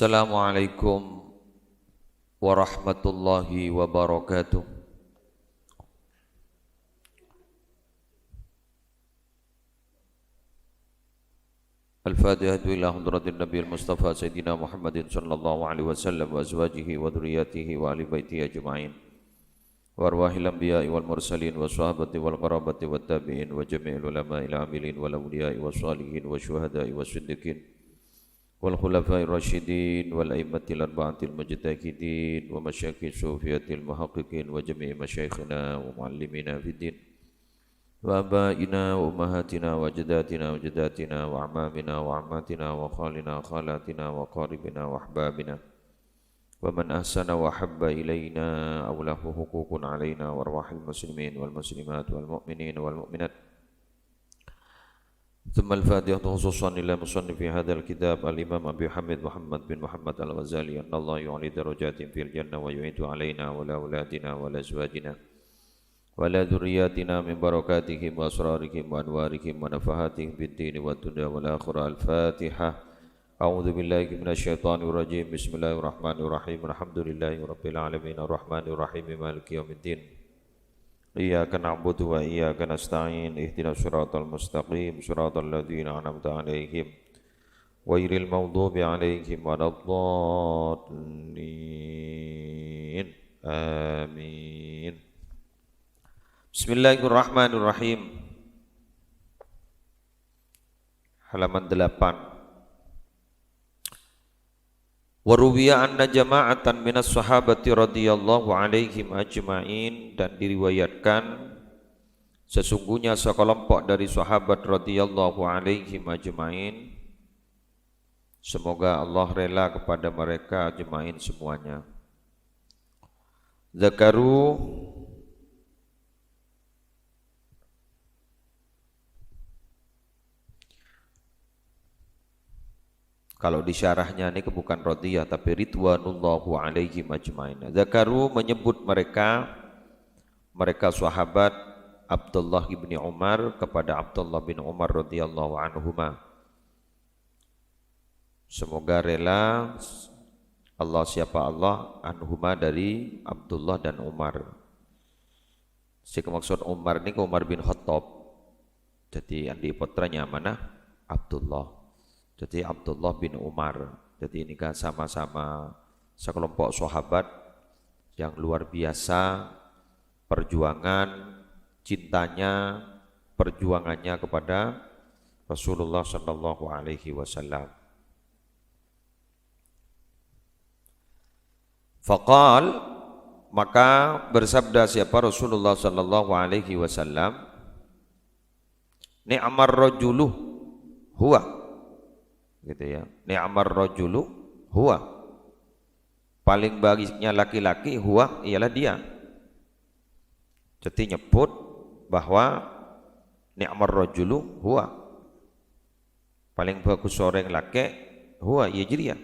Assalamualaikum warahmatullahi wabarakatuh. Al-Fatihah ila hadratin Nabi Mustafa Sayyidina Muhammadin sallallahu alaihi wasallam wa azwajihi wa dhurriyyatihi wa ahli baitihi ajma'in wa arwahil anbiya'i wal mursalin wa sahabati wal qarabati wat tabi'in wa jami'il ulama'i al-amilin wal awliya'i was salihin wa syuhada'i was siddiqin wal khulafa'ir rasyidin wal a'immatil arba'atil mujtahidin wa masyayikh sufiyatil muhaqqiqin wa jami'i masyayikhina wa muallimina fid din wa abaina wa ummahatina wa jadatina wa jadatina wa amamina wa ammatina wa khalina khalatina wa qaribina wa ahbabina wa man ahsana wa habba ilayna aw lahu huququn alayna wa arwahil muslimin wal muslimat wal mu'minin wal mu'minat. Thumma al-Fatihah khususan ila musannif fi hadzal kitab al-Imam Abi Hamid Muhammad bin Muhammad Al-Ghazali annallahu yu'li darajatin fil jannah wa yu'itu alayna wa la auladina wa la azwajina wa la dhurriyyatina min barakatihim wa asrarihim wa anwarihim wa nafahatihim fid dini wa dunya wal akhirah. Al-Fatihah. A'udzu billahi minasyaitonir rajim. Bismillahirrahmanirrahim. Alhamdulillahi rabbil alamin arrahmanir rahim maliki yaumiddin. Iyyaka na'budu wa iyyaka nasta'in. Ihdinas siratal mustaqim siratal ladzina an'amta 'alaihim ghairil maghdubi 'alaihim waladdallin. Amin. Bismillahirrahmanirrahim. Halaman 8. Wa ruwiya anna jama'atan minas sahabati radhiyallahu alaihim ajma'in, dan diriwayatkan sesungguhnya sekelompok dari sahabat radhiyallahu alaihim ajma'in, semoga Allah rela kepada mereka ajma'in semuanya. Zakaru, kalau di syarahnya ini bukan radhiyah tapi ridwanullahu alaihim ajmain. Zakaru, menyebut mereka sahabat Abdullah bin Umar kepada Abdullah bin Umar radhiyallahu anhuma. Semoga rela Allah, siapa Allah, anhuma dari Abdullah dan Umar. Si maksud Umar ini Umar bin Khattab. Jadi andi putranya mana? Abdullah. Jadi Abdullah bin Umar. Jadi ini kan sama-sama sekelompok sahabat yang luar biasa perjuangan cintanya, perjuangannya kepada Rasulullah sallallahu alaihi wasallam. Faqal, maka bersabda siapa Rasulullah sallallahu alaihi wasallam, ni'mar rajulu huwa, gitu ya. Ni'mar rajulu huwa, paling baiknya laki-laki, huwa ialah dia. Jadi nyebut bahwa ni'mar rajulu huwa, paling bagus seorang laki, huwa ia dia.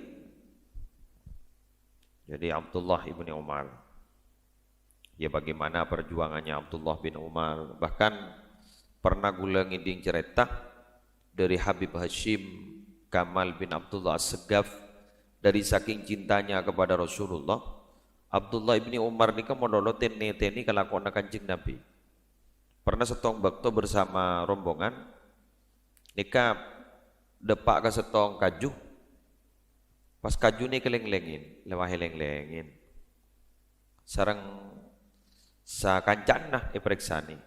Jadi Abdullah ibni Umar. Ya, bagaimana perjuangannya Abdullah bin Umar. Bahkan pernah gula ngiding cerita dari Habib Hashim Kamal bin Abdullah As-Segaf, dari saking cintanya kepada Rasulullah, Abdullah ibni Umar ini kan modolo teni kelakuan Kanjeng Nabi. Pernah setong bakto bersama rombongan, nikah depak ke setong kaju, pas kaju ini keleng-lengin, lewah heleng-lengin, sarang sa kancan nah iperiksani.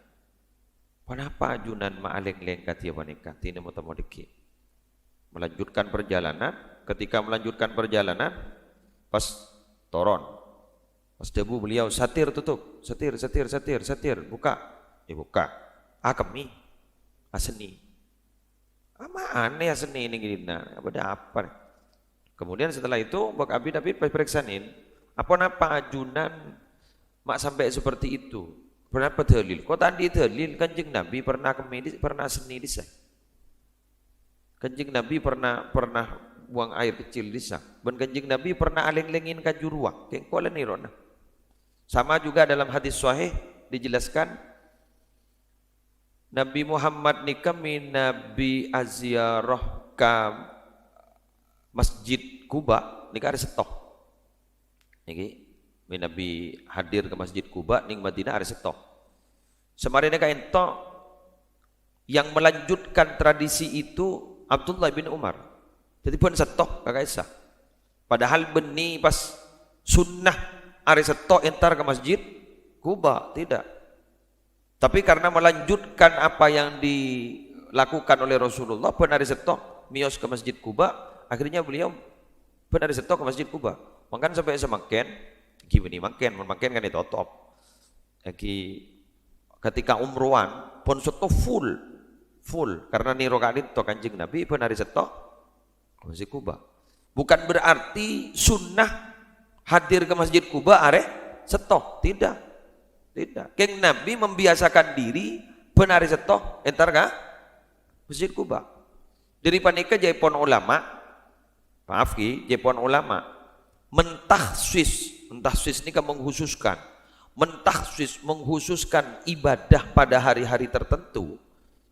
Kenapa ajunan ma'aleng-leng katia wanika, tina mau dikit. Melanjutkan perjalanan, ketika melanjutkan perjalanan pas toron, pas debu beliau satir tutup, satir, buka, buka, kami, seni, ama aneh seni ini gina, apa? Kemudian setelah itu bak abi periksanin, apa ajunan mak sampai seperti itu, kenapa dalil? Kok tadi dalil Kanjeng Nabi pernah pernah seni disah. Kanjeng Nabi pernah buang air kecil di sana. Dan Kanjeng Nabi pernah aleng-lengin kajurwa. Kengkolan irona. Sama juga dalam hadis sahih dijelaskan Nabi Muhammad nikah min Nabi aziarah ka Masjid Kuba nika are setoh. Niki Nabi hadir ke Masjid Kuba ning Madinah are setoh. Semarene ka ento yang melanjutkan tradisi itu Abdullah bin Umar. Jadi pun setoh kakaisa. Padahal beni pas sunnah are setoh entar ke Masjid Kuba, tidak. Tapi karena melanjutkan apa yang dilakukan oleh Rasulullah, pun are setoh mios ke Masjid Kuba, akhirnya beliau pun are setoh ke Masjid Kuba. Makan sampai semakin gini makin kan ditotop. Lagi ketika umrohan pun setoh full karena nirokanin to Kanjeng Nabi pun hari setoh ke Masjid Kuba. Bukan berarti sunnah hadir ke Masjid Kuba are setoh, tidak. Keng Nabi membiasakan diri pun hari setoh entar ka Masjid Kuba. Dari panika jaipon ulama, maaf ki, jaipon ulama mentahsis ini kan menghususkan ibadah pada hari-hari tertentu.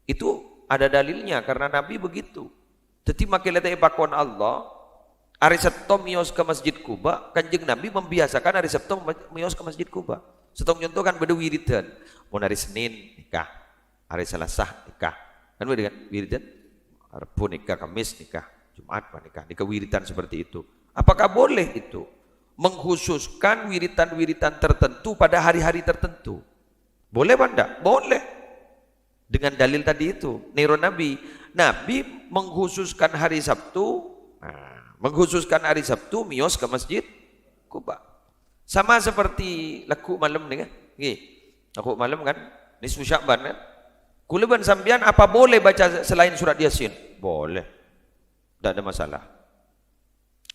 Itu ada dalilnya karena Nabi begitu. Jadi makilete pakon Allah hari Sabtu mios ke Masjid Kuba, Kanjeng Nabi membiasakan hari Sabtu mios ke Masjid Kuba. Setong contoh kan beda wiridan. Mun hari Senin nikah, hari Selasa nikah. Kan beda kan wiridan? Rabu nikah, Kamis nikah, Jumat nikah wiridan seperti itu. Apakah boleh itu mengkhususkan wiritan-wiritan tertentu pada hari-hari tertentu? Boleh apa enggak? Boleh. Dengan dalil tadi itu, nero Nabi mengkhususkan hari Sabtu, mengkhususkan hari Sabtu mios ke Masjid Kuba. Sama seperti laku malam nih kan? Laku malam kan? Nisfu Sya'ban kan? Kuleban sambian apa boleh baca selain surat Yasin? Boleh. Tidak ada masalah.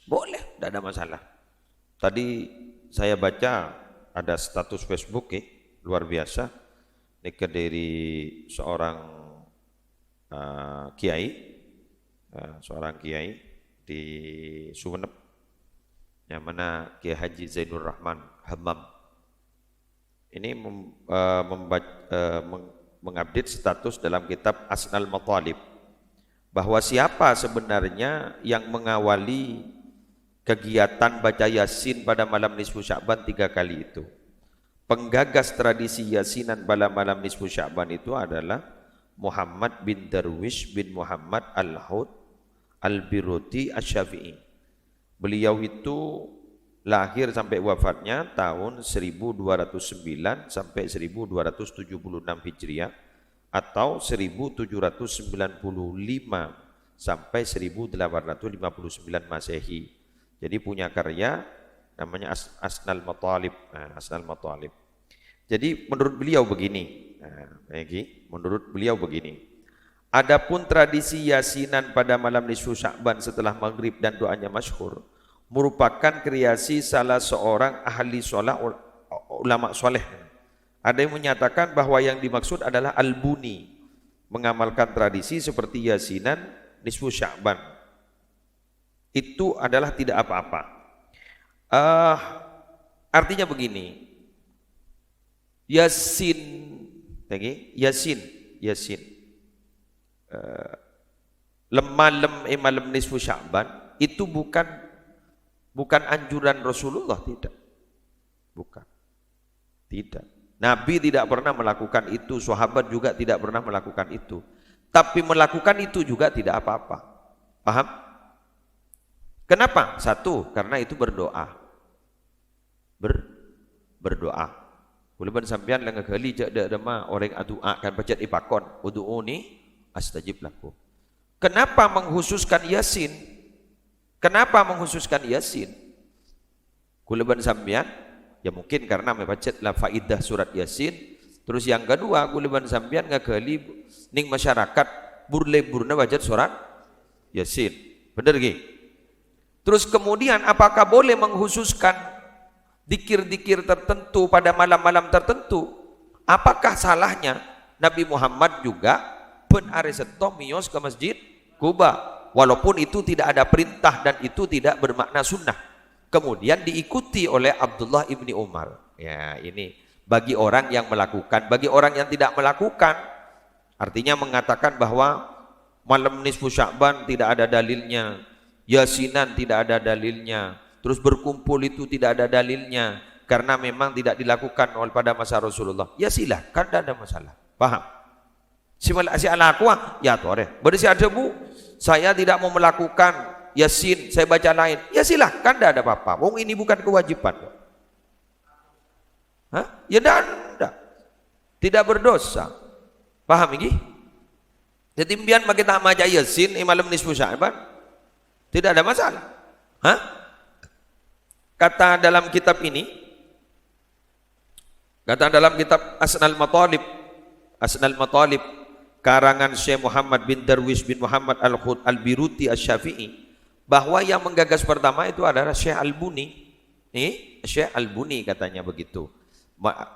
Boleh, tidak ada masalah. Tadi saya baca ada status Facebook luar biasa. Nikah dari seorang kiai di Sumeneb, yang mana Kiai Haji Zainur Rahman Hammam. Ini mengupdate status dalam kitab Asnal Matalib bahwa siapa sebenarnya yang mengawali kegiatan baca Yasin pada malam nisfu Sya'ban 3 kali itu. Penggagas tradisi Yasinan pada malam nisfu Sya'ban itu adalah Muhammad bin Darwish bin Muhammad Al-Hud Al-Biruti Asy-Syafi'i. Beliau itu lahir sampai wafatnya tahun 1209 sampai 1276 Hijriah atau 1795 sampai 1859 Masehi. Jadi punya karya namanya Asnal Matalib. Asnal Matalib. Jadi menurut beliau begini. Menurut beliau begini. Adapun tradisi Yasinan pada malam nisfu Sya'ban setelah maghrib dan doanya masyhur merupakan kreasi salah seorang ahli sholat ulama soleh. Ada yang menyatakan bahwa yang dimaksud adalah Al-Buni, mengamalkan tradisi seperti Yasinan nisfu Sya'ban. Itu adalah tidak apa-apa. Artinya begini, Yasin malam nisfu Sya'ban itu bukan anjuran Rasulullah, tidak. Nabi tidak pernah melakukan itu, sahabat juga tidak pernah melakukan itu. Tapi melakukan itu juga tidak apa-apa. Paham? Kenapa? Satu, karena itu berdoa. Berdoa. Kuliban sampean lang kali jak dama orang doa kan baca ipakon, ud'uni astajib lakum. Kenapa menghususkan Yasin? Kuliban sampean ya mungkin karena membaca la faidah surat Yasin. Terus yang kedua, kuliban sampean ngakali ning masyarakat burle-burna baca surat Yasin. Bener ge? Terus kemudian apakah boleh menghususkan dikir-dikir tertentu pada malam-malam tertentu? Apakah salahnya Nabi Muhammad juga pun are seto mios ke Masjid Kuba, walaupun itu tidak ada perintah dan itu tidak bermakna sunnah. Kemudian diikuti oleh Abdullah ibni Umar. Ya, ini bagi orang yang melakukan. Bagi orang yang tidak melakukan, artinya mengatakan bahwa malam nisfu Sya'ban tidak ada dalilnya, Yasinan tidak ada dalilnya. Terus berkumpul itu tidak ada dalilnya. Karena memang tidak dilakukan oleh pada masa Rasulullah. Ya silahkan, tidak ada masalah. Paham? Si alaku ya tore. Berisi ada bu, saya tidak mau melakukan Yasin, saya baca lain. Ya silahkan, tidak ada apa-apa. Wong ini bukan kewajiban. Hah? Ya tidak. Tidak berdosa. Paham ini? Jadi biar kita maca Yasin malam nisfu Sya'ban, tidak ada masalah. Hah? Kata dalam kitab ini, kata dalam kitab Asnal Matalib karangan Syekh Muhammad bin Darwish bin Muhammad Al-Biruti Asy-Syafi'i, bahwa yang menggagas pertama itu adalah Syekh Al-Buni. Syekh Al-Buni katanya begitu.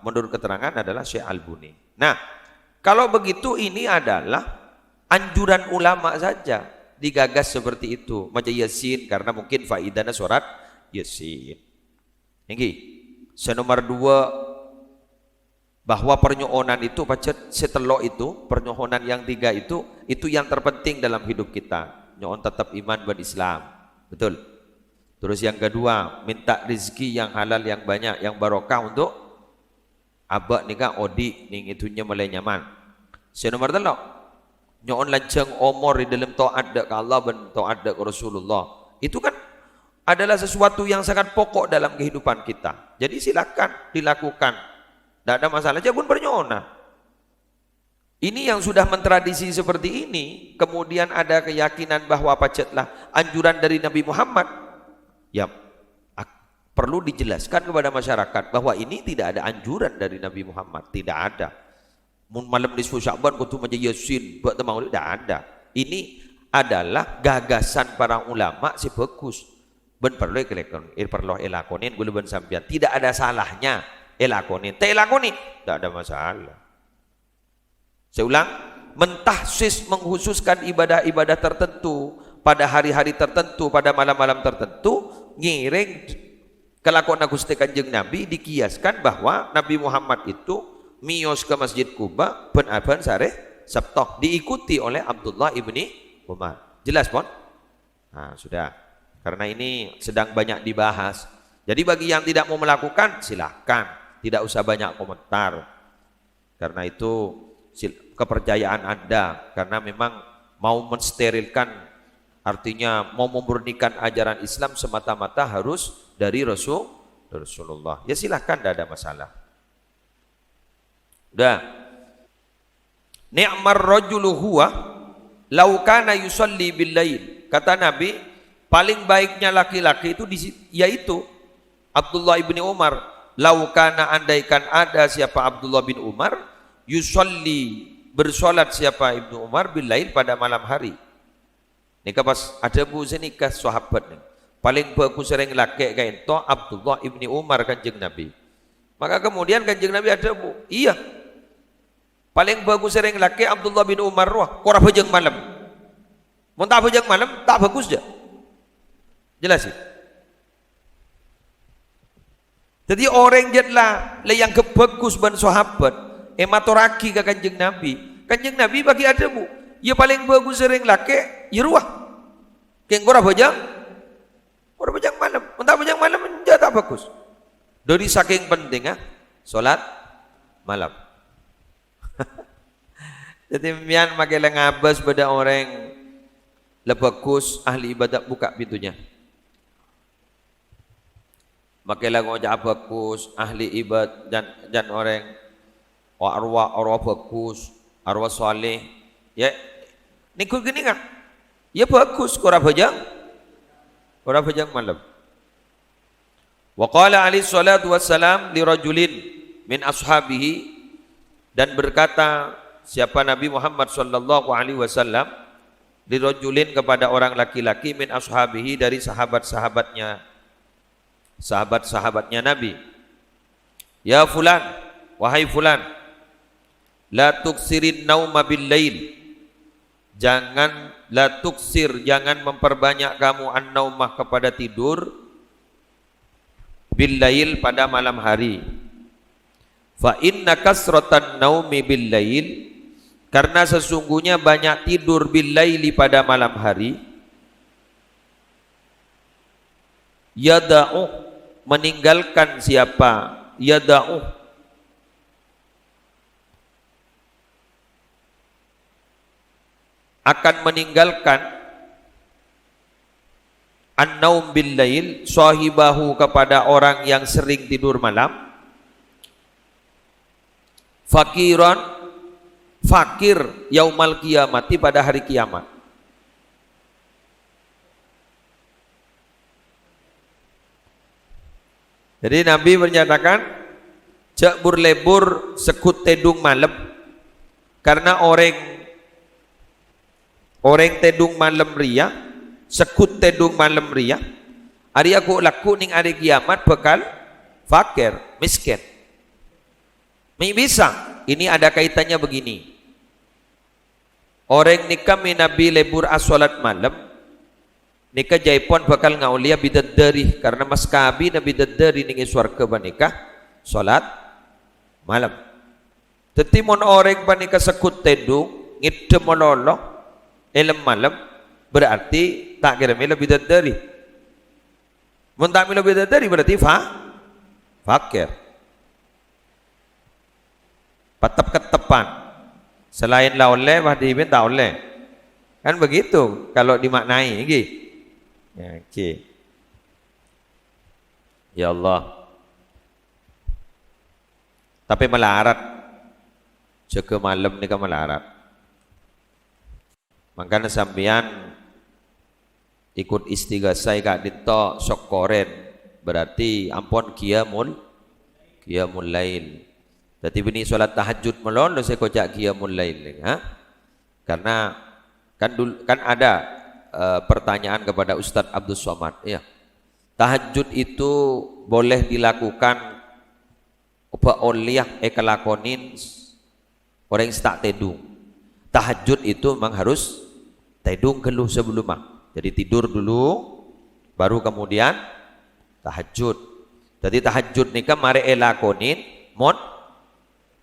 Menurut keterangan adalah Syekh Al-Buni. Nah, kalau begitu ini adalah anjuran ulama saja digagas seperti itu. Maca Yasin karena mungkin faidahnya surat Yasin. Ini senomor 2, bahwa pernyohonan itu pacet setelok itu, pernyohonan yang 3 itu yang terpenting dalam hidup kita. Nyohon tetap iman berislam. Betul. Terus yang kedua, minta rezeki yang halal, yang banyak, yang barokah untuk abak nikah odi ning itunya mulai nyaman. Senomor 3, nyohon lancang umur di dalam taat ke Allah dan taat ke Rasulullah. Itu kan adalah sesuatu yang sangat pokok dalam kehidupan kita. Jadi silakan dilakukan. Tidak ada masalah, jangan bernyohona. Ini yang sudah mentradisi seperti ini, kemudian ada keyakinan bahwa pacetlah anjuran dari Nabi Muhammad. Ya, perlu dijelaskan kepada masyarakat bahwa ini tidak ada anjuran dari Nabi Muhammad, tidak ada. Malam nisfu Sya'ban kutu maca Yasin, buat maulid, tidak ada. Ini adalah gagasan para ulama si bagus. Ben perlu elakonin gula ben sampean. Tidak ada salahnya. Elakonin, tidak ada masalah. Saya ulang, mentahsis menghususkan ibadah-ibadah tertentu pada hari-hari tertentu, pada malam-malam tertentu, ngiring kelakuan Gusti Kanjeng Nabi dikiaskan bahwa Nabi Muhammad itu miyos ke Masjid Kuba ben sare Sabtoh, diikuti oleh Abdullah ibni Umar. Jelas pon? Nah, sudah. Karena ini sedang banyak dibahas. Jadi bagi yang tidak mau melakukan silahkan. Tidak usah banyak komentar. Karena itu kepercayaan Anda. Karena memang mau mensterilkan, artinya mau memurnikan ajaran Islam semata-mata harus dari Rasulullah. Ya silahkan, tidak ada masalah. Udah. Ni'mar rajulu huwa law kana yusalli bil lail. Kata Nabi, paling baiknya laki-laki itu yaitu Abdullah ibni Umar. Laukana andaikan ada siapa Abdullah bin Umar, yusalli bersolat siapa Ibnu Umar bilail pada malam hari. Nika pas ada bu nikah sahabat nih. Paling bagus sering laki kain to Abdullah ibni Umar kanjeng Nabi. Maka kemudian kanjeng Nabi ada bu, iya. Paling bagus sering laki Abdullah bin Umar wah, korah bejeng malam. Mau tak bejeng malam tak bagus je. Jelasin. Jadi orang jatlah yang kebagus ban sahabat ematoraki ke kanjeng Nabi. Kanjeng Nabi bagi ada bu, ya paling bagus sering laki, ya ruah. Keng korah bajang malam. Entah bajang malam menjadi tak bagus. Dari saking pentingnya solat malam. Jadi mian makai ngabas pada orang lebagus ahli ibadah buka pintunya. Makailah ngojak bagus, ahli ibad dan orang arwah bagus, arwah soleh. Ya, nikul gini kan? Ya bagus, korang bajang malam. Wa qala alaihi salatu wassalam li rajulin min ashabihi, dan berkata siapa Nabi Muhammad sallallahu alaihi wasallam li rajulin kepada orang laki-laki min ashabihi dari sahabat-sahabatnya Nabi. Ya fulan, wahai fulan, la tuksirin nauma bil lail. Jangan jangan memperbanyak kamu an-naumah kepada tidur bil lail pada malam hari. Fa inna kasratan naumi bil lail, karena sesungguhnya banyak tidur bil laili pada malam hari, Yada'u, meninggalkan siapa? Yada'u, akan meninggalkan an-naum bil lail, sahibahu, kepada orang yang sering tidur malam, fakiran, fakir, yaumal kiamati, pada hari kiamat. Jadi Nabi menyatakan cak burlebur sekut tedung malam, karena orang tedung malam ria, sekut tedung malam ria, hari aku laku ning hari kiamat bakal fakir, miskin. Bisa, ini ada kaitannya begini. Orang nikah Nabi lebur asolat malam, nikah jaipon bakal ngaulia bidadari, karena maskabi na bidadari ning swarga banikah solat malam. Tetimon orang banikah sekut tedung ngidem mololo elem malam, berarti tak kira mila bidadari. Mun tak mila bidadari berarti fakir. Patap ketepan. Selain la oleh wahdi bin tak oleh. Kan begitu kalau dimaknai nggih. Ya, okey. Ya Allah. Tapi melarat. Jaga malam ni kan melarat. Makanya sampean ikut istighasah kak dito sok koren, berarti ampun qiyamul lail. Jadi bini solat tahajud melon lo saya kocak qiyamul lail, ha? Karena kan ada pertanyaan kepada Ustadz Abdul Somad, ya. Tahajud itu boleh dilakukan apa oleh kelakonin orang yang tak tedung. Tahajud itu memang harus tedung keluh sebelum jadi tidur dulu baru kemudian tahajud. Jadi tahajud ni kan mari elakonin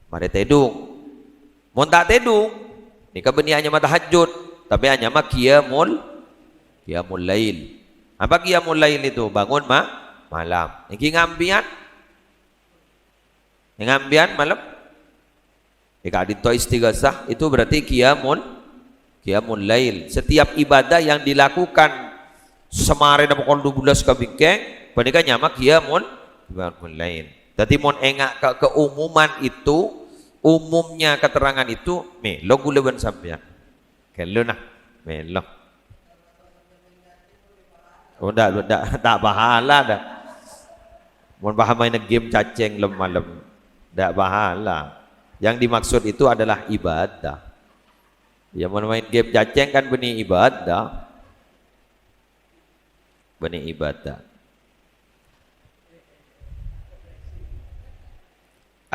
mari tedung. Mon tak tedung ni kan benih hanya tahajud, tapi hanya qiyamul lail. Apa qiyamul lail itu? Bangun malam. Iki ngambian malam. Jika dito istighasah itu berarti qiyamul lail. Setiap ibadah yang dilakukan semare dan pukul 12 ke bingkeng, panika nyamak qiyamul lail. Jadi mon engak keumuman itu, umumnya keterangan itu melo guleban sampean. Kalau nah melo. Oh tak pahala dah. Mon paham main game cacing lem malam. Tak pahala. Yang dimaksud itu adalah ibadah. Yang main game cacing kan benih ibadah. Benih ibadah.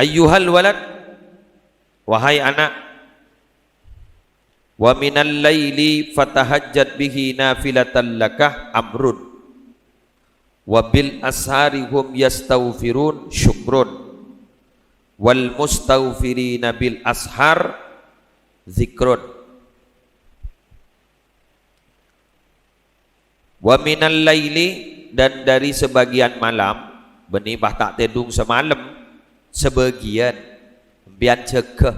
Ayyuhal walad, wahai anak, wa minal laili fatahajjat bihi nafilatan lakah amrun wa bil ashari hum yastaghfirun syukrun wal mustaghfirina bil ashar zikrun. Wa minal laili, dan dari sebagian malam, benih bah tak tedung semalam, sebagian bian cegah,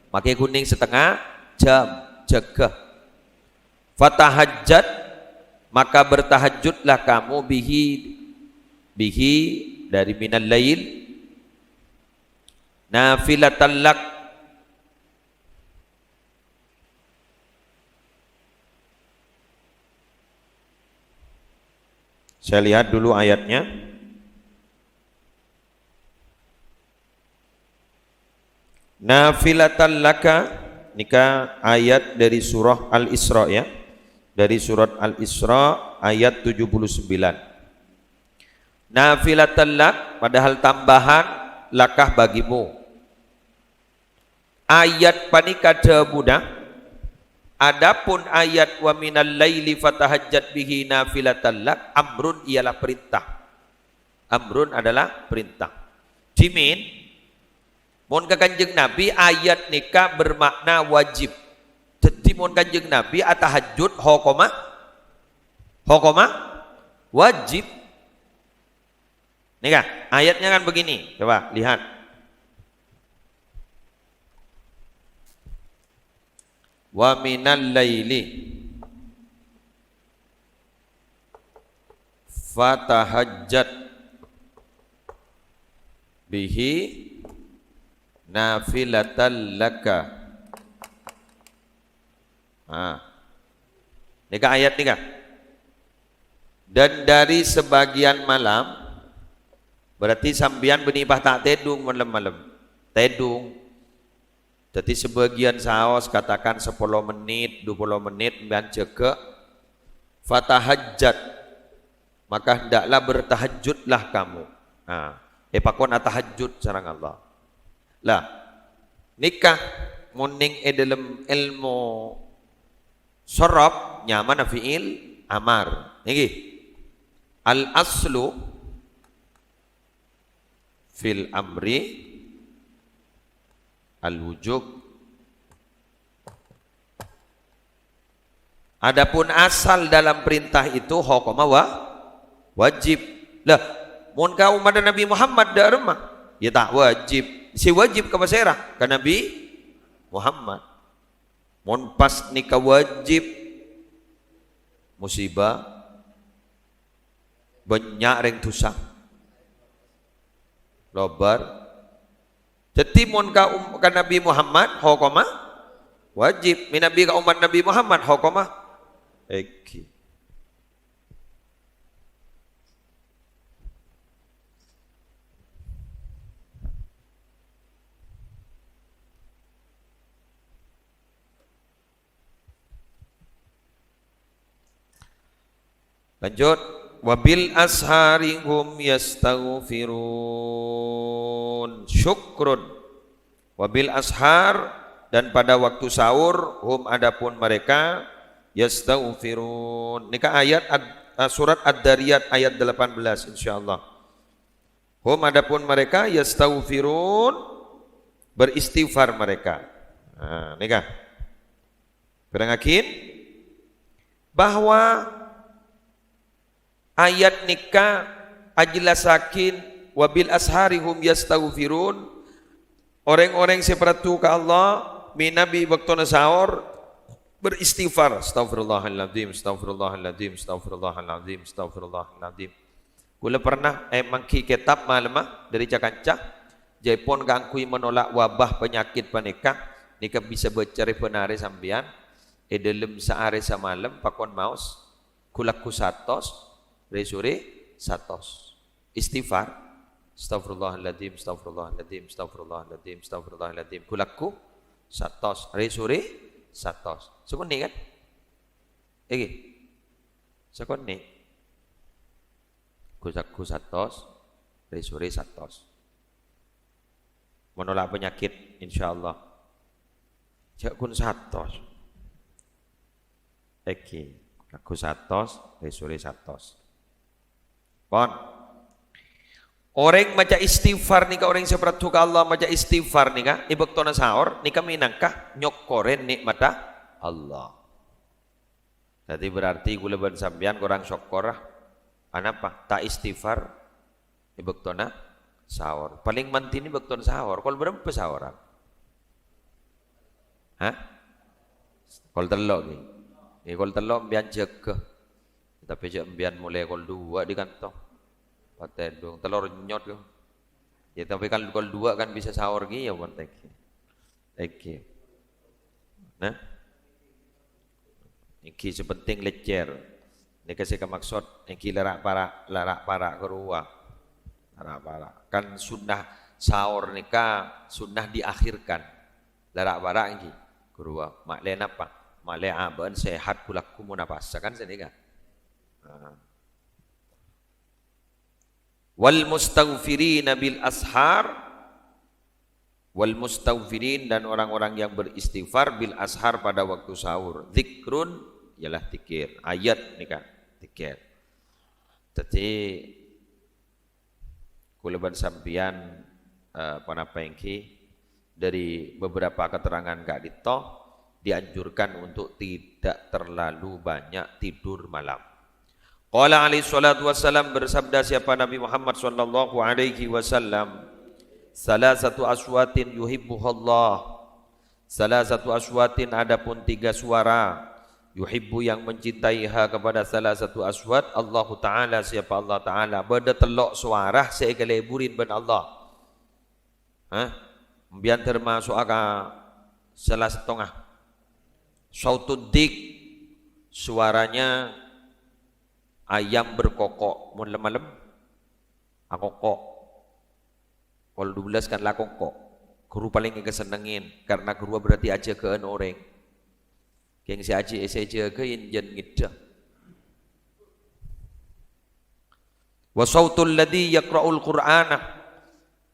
makai kuning setengah jam cegah. Fatahajjat, maka bertahajudlah kamu bihi dari minal lail, nafilatan lak, saya lihat dulu ayatnya. Nafilatan laka, nikah ayat dari surah Al-Isra, ya. Dari surat Al-Isra ayat 79. Nafilatan lak, padahal tambahan lakah bagimu. Ayat panika mudah. Adapun ayat wa minal laili fatahajjat bihi nafilatan lak, amrun ialah perintah. Amrun adalah perintah. Jimin, mon ka Kanjeng Nabi ayat nikah bermakna wajib. Jadi mon Kanjeng Nabi atahajud hokoma wajib. Nih kah? Ayatnya kan begini. Coba lihat. Wa minal laili fatahajjat bihi nafilatan laka. Ini kah ayat nih kah? Dan dari sebagian malam, berarti sambian benibah tak tedung malam-malam. Tedung. Jadi sebagian saos katakan 10 menit, 20 menit dan cekek fatahajjat, maka hendaklah bertahajudlah kamu. Pakon tahajud sareng Allah. Lah, nikah muning dalam ilmu sorab nyaman fiil amar. Niki al aslu fil amri al-wujub. Adapun asal dalam perintah itu hukuma wajib. Lah, mun ka umat Nabi Muhammad da remah, ya tak wajib. Si wajib ka masyarah ka Nabi Muhammad. Mun pas nikah wajib musibah banyak reng tusah. Lobar jadi mun ka Nabi Muhammad hukuma wajib, min nabi ka umat Nabi Muhammad hukuma eki. Lanjut, wabil ashari hum yastaghfirun syukrun. Wabil ashar, dan pada waktu sahur, hum adapun mereka yastaghfirun. Ini kan ayat surat Ad-Dariyat ayat 18 insyaallah. Hum adapun mereka yastaghfirun, beristighfar mereka. Ini kan berangakin bahwa ayat nikah ajlasakin wabil asharihum yastaghfirun, orang-orang seperti ke Allah minabi waktu sahur beristighfar, astagfirullahaladzim, astagfirullahaladzim, astagfirullahaladzim, astagfirullahaladzim. Kula pernah mangki kitab malamah dari Cakancah, Jaipon gangkui menolak wabah penyakit panikah, nikah bisa bercari penari sambian dalam sehari semalam pakon maus kulaku satos resure satos istighfar, astagfirullahaladzim, astagfirullahaladzim, astagfirullahaladzim, astagfirullahaladzim, kulaku satos resure satos. Sekone kan? Iki. Sekone. Kulaku satos resure satos. Menolak penyakit insyaallah. Jak kun satos. Iki. Kulaku satos resure satos. Pon. Orang maca istighfar nika, orang seperti Allah maca istighfar nika ibektona sahur nika minangkah nyokoren nikmata Allah. Jadi berarti kula ban sampean kurang syukur anapa tak istighfar ibektona sahur. Paling mantini ibektona sahur. Kol berapa sahuran? Hah? Kol telok ni. Ni kol telok mbian jeke. Tapi jek mbian mulai kol 2 di kantong. Patedung telur nyot yo. Ya tapi kalau kol 2 kan bisa sahur gi ya pon teki. Eki. Nah. Iki sepenting lecer. Ini kasih ke maksud iki larak para keruah. Larak para. Kan sunnah sahur nika sunnah diakhirkan. Larak para iki keruah. Makle napa? Makle aban sehat kulaku munapasa kan sedika. Wal mustaghfirin bil ashar, wal mustaghfirin dan orang-orang yang beristighfar bil ashar pada waktu sahur. Zikrun ialah zikir. Ayat ni kan zikir. Jadi kula ban sampeyan panapa engki dari beberapa keterangan Kak Dito dianjurkan untuk tidak terlalu banyak tidur malam. Qala alaihi salatu wassalam, bersabda siapa Nabi Muhammad sallallahu alaihi wasallam, salasatu aswatin yuhibbuhullah. Salasatu aswatin, adapun 3 suara, yuhibbu yang mencintaiha kepada salah satu aswat, Allah Ta'ala, siapa Allah Ta'ala, beda telok suara seekeleburin ben Allah. Biar termasuk salah setengah. Sautud dik, suaranya ayam berkokok, mun malam akokok. Kalau 12 kan lah kokok. Guru paling kesenengin karena guru berarti aja ke orang. Yang si aji saja ke jen ngidah. Wa sautul ladzi yaqra'ul Qur'ana,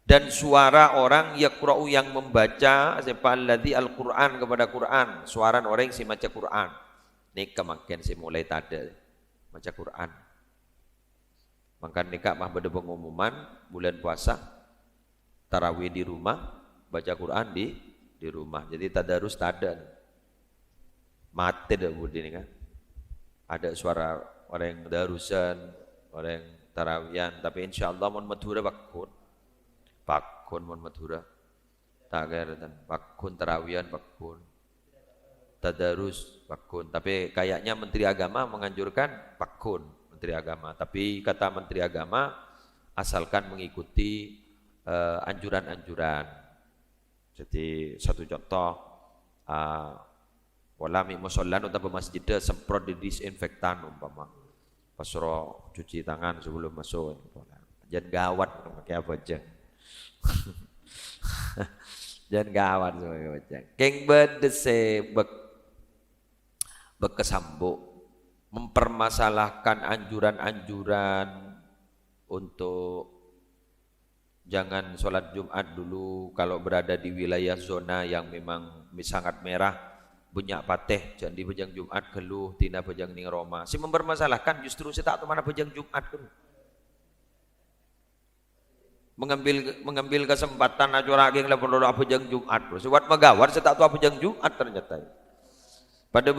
dan suara orang yaqra'u yang membaca siapa alladzi al-Qur'an kepada Quran, suara orang si maca Quran. Nikah makin si mulai tada maca Quran. Makan nikah mah beda pengumuman bulan puasa tarawih di rumah, baca Quran di rumah. Jadi tadarus tada. Mati dah budi ni kan. Ada suara orang yang darusan, orang yang tarawian, tapi insyaallah mon madhura bakun mon madhura. Tak kira bakun tarawian bakun. Tadarus bakun, tapi kayaknya Menteri Agama menganjurkan bakun, Menteri Agama. Tapi kata Menteri Agama asalkan mengikuti anjuran-anjuran. Jadi satu contoh, walami musollan atau masjid semprot di disinfektan umpama pas cuci tangan sebelum masuk. Jangan gawat pakai apa aja. Jangan gawat pakai apa. Keng bedese bekesambuk mempermasalahkan anjuran-anjuran untuk jangan sholat Jumat dulu kalau berada di wilayah zona yang memang sangat merah. Bunyak pateh jadi bejang Jumat keluh tina bejang ning Roma. Si mempermasalahkan justru saya tak tahu mana bejang Jumat tu. Mengambil kesempatan acara ageng lah perlu bejang Jumat. Sebab megawar saya tak tahu bejang Jumat ternyata. Pada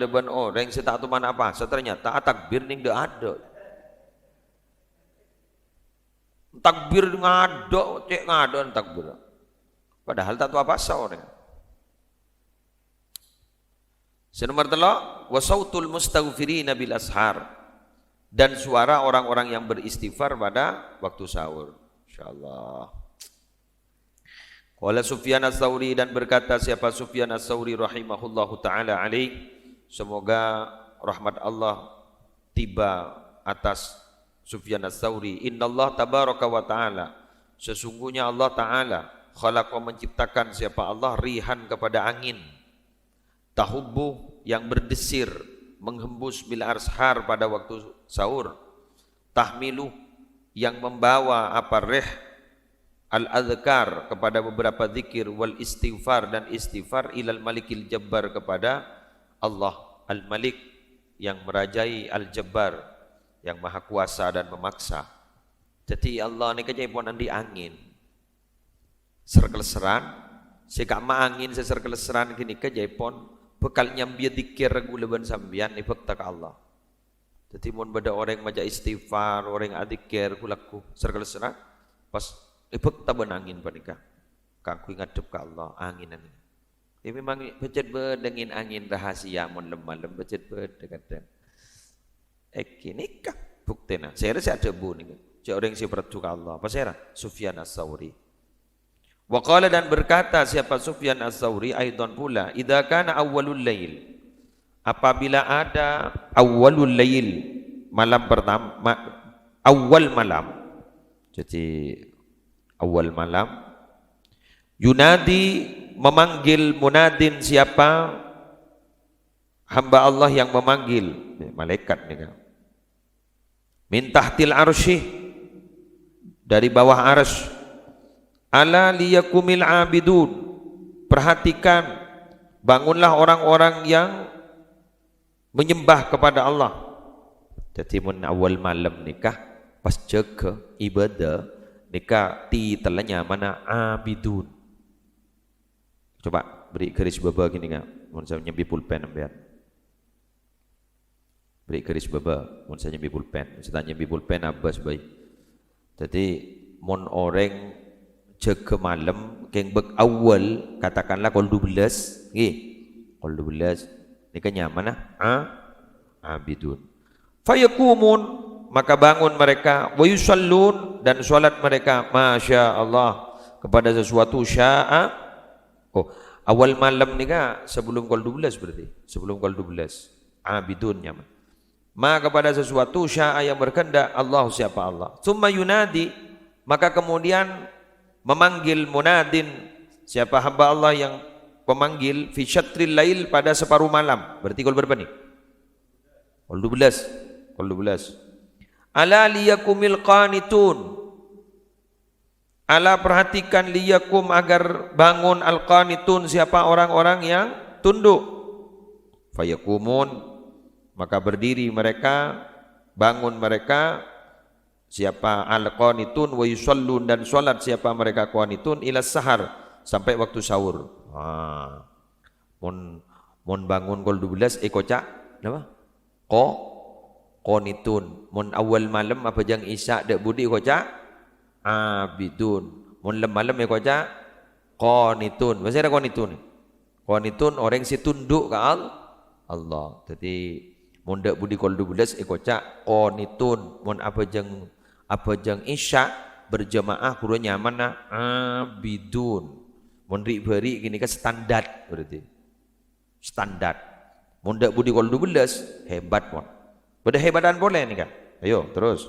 ben orang saya tak tahu mana apa. Ternyata takbir ning dak ada. Takbir ngado, cek ngado takbir. Padahal tak tahu apa orang. Senomor 3, wasautul mustaghfirina bil ashar, dan suara orang-orang yang beristighfar pada waktu sahur. Insyaallah. Qala Sufyan Ats-Tsauri, dan berkata siapa Sufyan Ats-Tsauri rahimahullahu taala alaih, semoga rahmat Allah tiba atas Sufyan Ats-Tsauri. Innallah tabaraka wa taala, sesungguhnya Allah taala khalaqa, menciptakan siapa Allah, rihan kepada angin, tahubbu yang berdesir menghembus bil arshar pada waktu sahur, tahmilu yang membawa apa rih al adhkar kepada beberapa zikir, wal istighfar dan istighfar, ilal malikil jabbar kepada Allah al malik yang merajai, al jabbar yang maha kuasa dan memaksa. Jadi Allah ni kejaipuan di angin serkeleseran sekama angin seserkeleseran kini kejaipuan bekal nyambia dikir gulaban sambian ibak tak Allah. Jadi mun beda orang maja istighfar, orang adikir kulaku serkeleseran pas ibak taban angin panika. Kangku ngadep ka Allah anginan. Ini memang becet bedengin angin rahasia mun lemah becet bedekatan. Nikah buktena. Saya rasa ada bu ni. Cak orang si pertu ka Allah. Apa saya? Sufyan Ats-Tsauri. Wa qala, dan berkata siapa Sufyan Ats-Tsauri aidan pula, idza kana awwalul lail, apabila ada awwalul lail, malam pertama, awal malam. Jadi awal malam, yunadi memanggil munadin, siapa hamba Allah yang memanggil, malaikat ni kan, min tahtil arsy, dari bawah arsy, ala liyakumil abidun, perhatikan, bangunlah orang-orang yang menyembah kepada Allah. Jadi mun awal malam nikah pas jaga ibadah nikah titelnya mana abidun. Coba beri garis bawah gini kan, mun saya nyambi pulpen ambiar. beri garis baba mun saya nyambi pulpen saya nyambi pulpen abas baik jadi mun orang jaga malam keng bek awal katakanlah kol 12 nggih kol 12 ni kan nyaman abidun fayakumun maka bangun mereka wa yusallun dan salat mereka masya Allah kepada sesuatu syaa awal malam ni kan sebelum kol 12 berarti sebelum kol 12 abidun nyaman kepada sesuatu syaa yang berkehendak Allah siapa Allah summa yunadi maka kemudian memanggil munadin siapa hamba Allah yang pemanggil fi syatril lail pada separuh malam berarti kol berapa nih kol 12 ala liyakumil qanitun ala perhatikan liyakum agar bangun al qanitun siapa orang-orang yang tunduk fayakumun maka berdiri mereka bangun mereka siapa al-qanitun wa yusallun dan salat siapa mereka qanitun ila sahar sampai waktu sahur. Mun bangun kol 12 kocak napa? Qanitun. Mun awal malam apa jang isya dak budi kocak abidun. Mun malam kocak qanitun. Bahasa ada qanitun. Qanitun orang si tunduk ke Allah. Jadi mun dak budi kol 12 kocak qanitun. Mun apa jang isya berjamaah kurangnya mana abidun mun beri gini kan standar berarti standar mun dak budi kol 12 hebat pun pada hebatan boleh nih kan ayo terus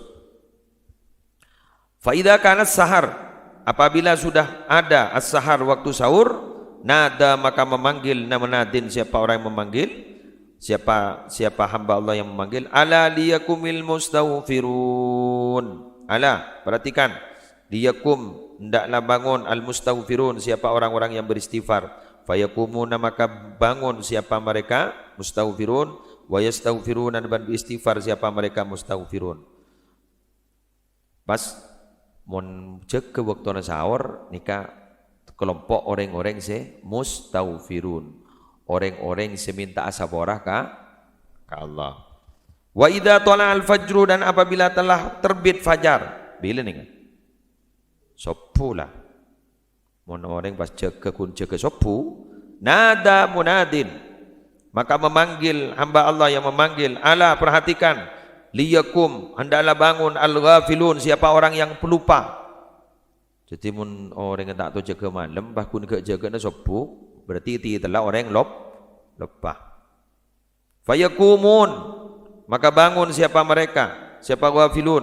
fa idza kana sahar apabila sudah ada as-sahar waktu sahur nada maka memanggil namanadin siapa orang yang memanggil siapa hamba Allah yang memanggil ala liyakumil mustaghfirun ala perhatikan liyakum hendaklah bangun al mustaghfirun siapa orang-orang yang beristighfar fayakumuna maka bangun siapa mereka mustaghfirun wa yastaghfiruna dan beristighfar siapa mereka mustaghfirun pas mun cek ke waktu sahur nikah kelompok orang-orang se mustaghfirun orang-orang seminta asaborah ka Allah. Wa idza tala al-fajru dan apabila telah terbit fajar. Bila nih kan? Sopu lah. Mun orang pas jaga kun jaga sopu, nada munadin. Maka memanggil hamba Allah yang memanggil, ala perhatikan, liyakum hendaklah bangun al-ghafilun siapa orang yang pelupa. Jadi mun orang yang tak tahu jaga malam, bah kun ke jaga na sopu, berarti telah orang yang lupa. Fayakumun maka bangun siapa mereka siapa ghafilun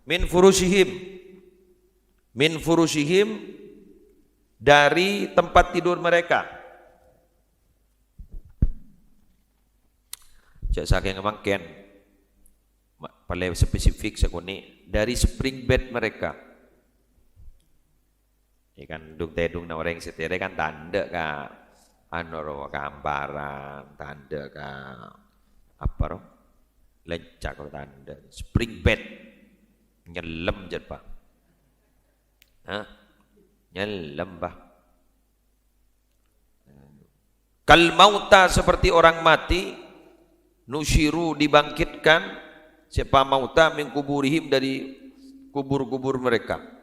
min furushihim dari tempat tidur mereka jak saking mangken paling spesifik sakuni dari spring bed mereka ikan dung tedung na orang setere kan tanda ka anoro gambaran tanda ka apa roh lencak kalau tanda spring bed nyelam jet pak nyelam bah kal mauta seperti orang mati nusyiru dibangkitkan siapa mauta min kuburihim dari kubur-kubur mereka.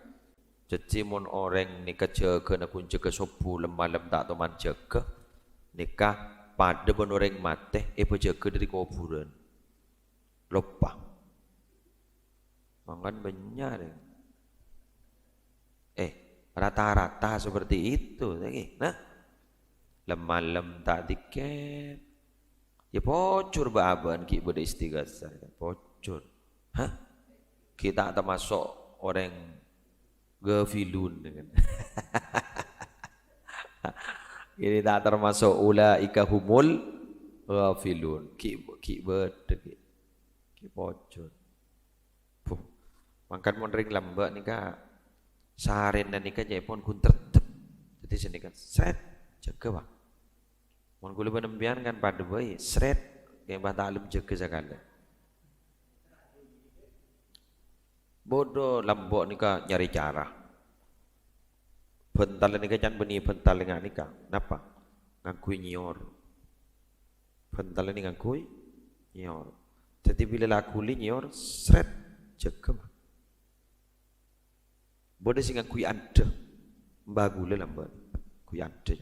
Jadi mun orang nikah jaga nak kun jaga sopu malam tak teman jaga nikah pada pun orang mati jaga dari kuburan lupa mangan benyar rata-rata seperti itu lagi nah malam tak diket ya pocur baban ki beda istighasah pocur kita termasuk orang ghafilun ini tak termasuk ulaika humul ghafilun ki beda ki pocor mangkan mon ring lambak nika saren dan nika jepon kun tertep jadi sini kan sret jaga bang mon kula penembian kan pada bayi sret kayak bah taklum jaga sakala bodoh lambok nika nyari cara bental nika can beni bental dengan nika napa ngaku nyior kental ni ngakui nyor. Jadi bila laku li nyor seret jegem. Bodoh sing ngakui ada. Bagule lambat. Kui ada.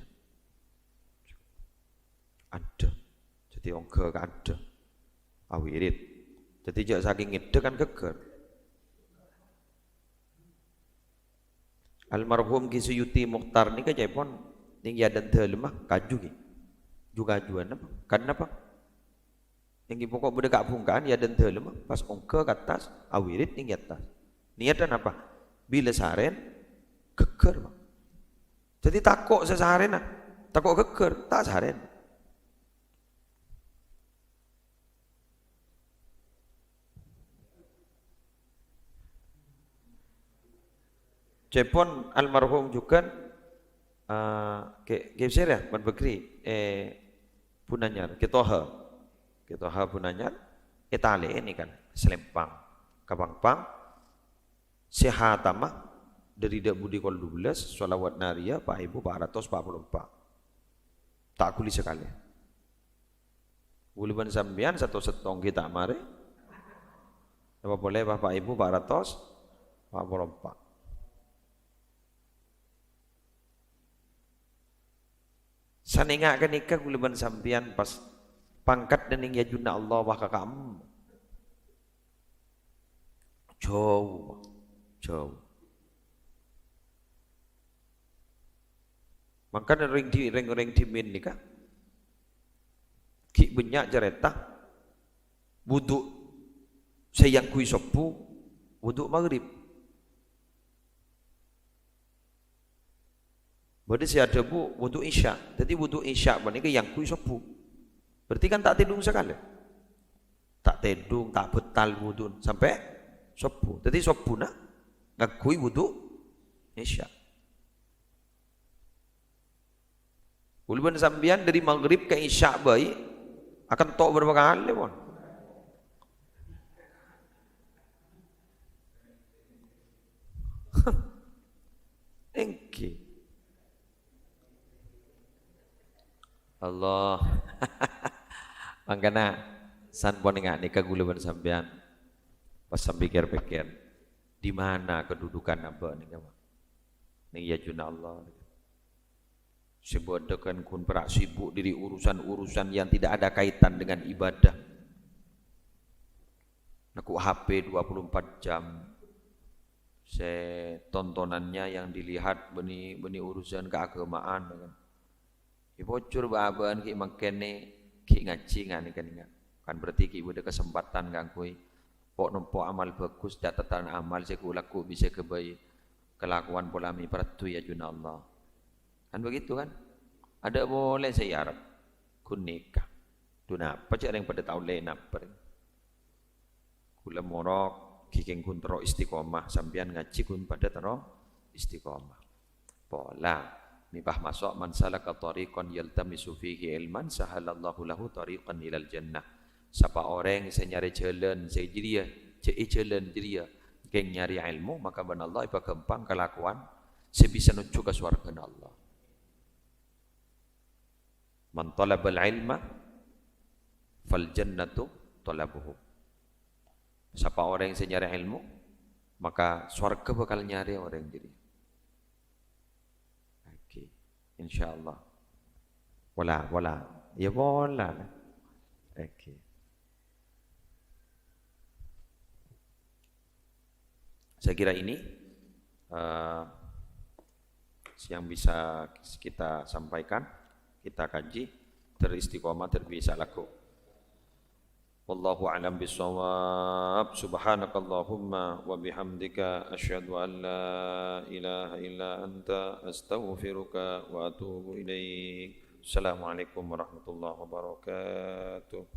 Ada. Jadi ongke ada. Awirit. Jadi jak saking ngede kan geger. Almarhum Ki Suyuti Mukhtar ni kejepon ning yadan telemah kaju ki. Juga juan apa? Kan apa? Yang pokok bude kak bungkaan yadan telemah pas ongke ke atas awirit ning atas. Niatan apa? Bila saren geger, Bang. Jadi takok sesaren nah. Takok geger, tak saren. Jepon almarhum juga ke ya Ban Bekri Punanyar Ketoha Punanyar Itali ini kan Selempang Kapangpang Sehatama dari dak budi kol 12 sholawat naria Pak Ibu 444 tak kuli sekali Buliban sambian satu setong kita mare apa boleh Bapak Ibu 444 Saninga kan nikah buliban sambian pas pangkat dan ya junna Allah wah kakam jauh makanya ring dimin nikah ki banyak cerita wudhu sayang kui sopu wudhu maghrib berarti saya ada bu wudhu isya jadi wudhu isya berarti yang kui sopu berarti kan tak tedung sekali tak tedung tak betal wudhu sampai sopu jadi sopu nak ngakui wudhu isya Ulban sambian dari maghrib ke isya baik akan tok berapa kali pun. Engki. Allah. Mangkana san pon ngak nikah gula sambian. Pas pikir-pikir di mana kedudukan apa nikah. Ning ya juna Allah. Sebuahkan kun perak sibuk diri urusan-urusan yang tidak ada kaitan dengan ibadah. Aku HP 24 jam. Tontonannya yang dilihat beni urusan keagamaan kan. Bocor baban ki makene ki ngaji ngani kan berarti ki ada kesempatan kangkui pok nempo amal bagus catatan amal sekulaku bisa kebaik kelakuan polami peratu ya juna Allah. Kan begitu kan? Ada boleh saya Arab kun nikah. Tuna apa cak yang pada tahu lain apa? Kula morok kikeng kun tero istiqomah sambian ngaji kun pada tero istiqomah. Pola mipah masuk man salaka tariqan yaltamisu fihi ilman sahalallahu lahu tariqan ilal jannah. Siapa orang yang nyari jalan saya jiria, jalan jiria keng nyari ilmu maka ban Allah ipa gampang kelakuan sebisa nuju ke surga Allah. Man talabal ilma fal jannatu talabuhu. Siapa orang yang nyari ilmu maka surga bakal nyari orang diri. Oke, insyaallah. Wala. Ya wala. Oke. Saya kira ini yang bisa kita sampaikan. Kita kaji teristiqomah terbiasa laku. Wallahu a'lam bissawab. Subhanakallahumma wa bihamdika asyhadu an la ilaha illa anta astaghfiruka wa atubu ilaik. Assalamualaikum warahmatullahi wabarakatuh.